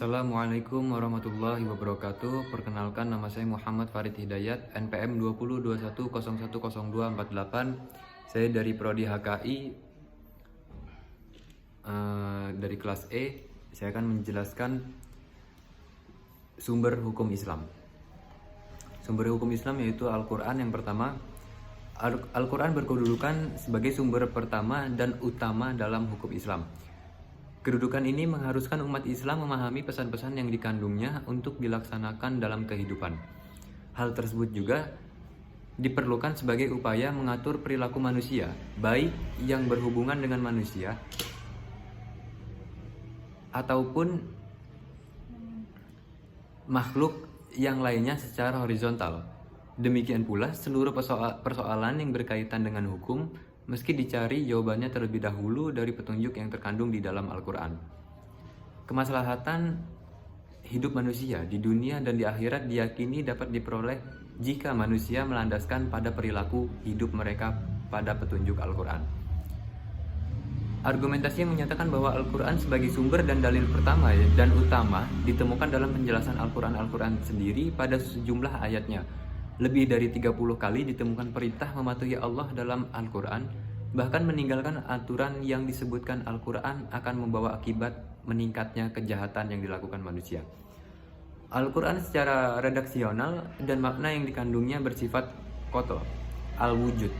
Assalamualaikum warahmatullahi wabarakatuh. Perkenalkan, nama saya Muhammad Farid Hidayat, NPM 2021010248. Saya dari Prodi HKI, dari kelas E. Saya akan menjelaskan sumber hukum Islam. Sumber hukum Islam yaitu Al-Quran. Yang pertama, Al-Quran berkedudukan sebagai sumber pertama dan utama dalam hukum Islam. Kedudukan ini mengharuskan umat Islam memahami pesan-pesan yang dikandungnya untuk dilaksanakan dalam kehidupan. Hal tersebut juga diperlukan sebagai upaya mengatur perilaku manusia, baik yang berhubungan dengan manusia ataupun makhluk yang lainnya secara horizontal. Demikian pula seluruh persoalan yang berkaitan dengan hukum meski dicari jawabannya terlebih dahulu dari petunjuk yang terkandung di dalam Al-Quran. Kemaslahatan hidup manusia di dunia dan di akhirat diyakini dapat diperoleh jika manusia melandaskan pada perilaku hidup mereka pada petunjuk Al-Quran. Argumentasi yang menyatakan bahwa Al-Quran sebagai sumber dan dalil pertama dan utama ditemukan dalam penjelasan Al-Quran sendiri pada sejumlah ayatnya. Lebih dari 30 kali ditemukan perintah mematuhi Allah dalam Al-Quran. Bahkan meninggalkan aturan yang disebutkan Al-Quran akan membawa akibat meningkatnya kejahatan yang dilakukan manusia. Al-Quran secara redaksional dan makna yang dikandungnya bersifat koto, al-wujud.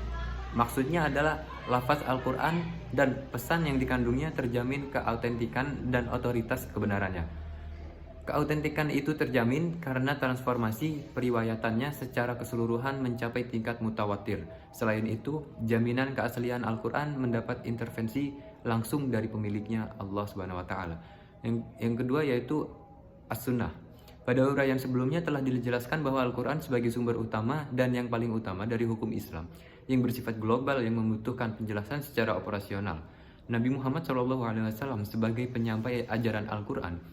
Maksudnya adalah lafaz Al-Quran dan pesan yang dikandungnya terjamin keautentikan dan otoritas kebenarannya. Keautentikan itu terjamin karena transformasi periwayatannya secara keseluruhan mencapai tingkat mutawatir. Selain itu, jaminan keaslian Al-Quran mendapat intervensi langsung dari pemiliknya, Allah Subhanahu wa Ta'ala. Yang kedua yaitu As-Sunnah. Pada uraian sebelumnya telah dijelaskan bahwa Al-Quran sebagai sumber utama dan yang paling utama dari hukum Islam yang bersifat global yang membutuhkan penjelasan secara operasional. Nabi Muhammad SAW sebagai penyampai ajaran Al-Quran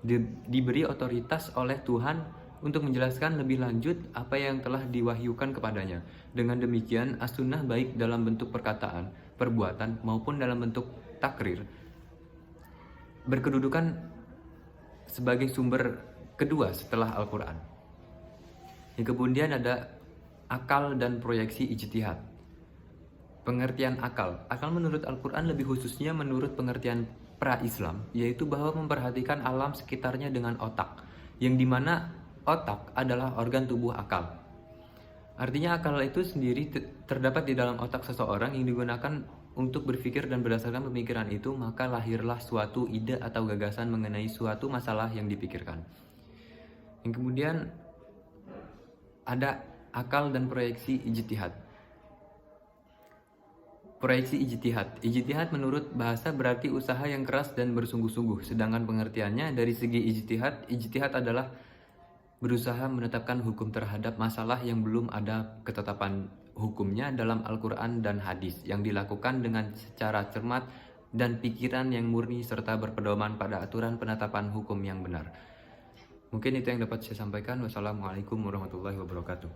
diberi otoritas oleh Tuhan untuk menjelaskan lebih lanjut apa yang telah diwahyukan kepadanya. Dengan demikian, as-sunnah baik dalam bentuk perkataan, perbuatan, maupun dalam bentuk takrir berkedudukan sebagai sumber kedua setelah Al-Quran. Yang kemudian ada akal dan proyeksi ijtihad. Pengertian akal. Akal menurut Al-Quran, lebih khususnya menurut pengertian pra-Islam, yaitu bahwa memperhatikan alam sekitarnya dengan otak, yang dimana otak adalah organ tubuh akal. Artinya akal itu sendiri terdapat di dalam otak seseorang yang digunakan untuk berpikir, dan berdasarkan pemikiran itu maka lahirlah suatu ide atau gagasan mengenai suatu masalah yang dipikirkan. Yang kemudian ada akal dan proyeksi ijtihad. Proyeksi ijtihad. Ijtihad menurut bahasa berarti usaha yang keras dan bersungguh-sungguh. Sedangkan pengertiannya dari segi ijtihad adalah berusaha menetapkan hukum terhadap masalah yang belum ada ketetapan hukumnya dalam Al-Quran dan hadis, yang dilakukan dengan secara cermat dan pikiran yang murni serta berpedoman pada aturan penetapan hukum yang benar. Mungkin itu yang dapat saya sampaikan. Wassalamualaikum warahmatullahi wabarakatuh.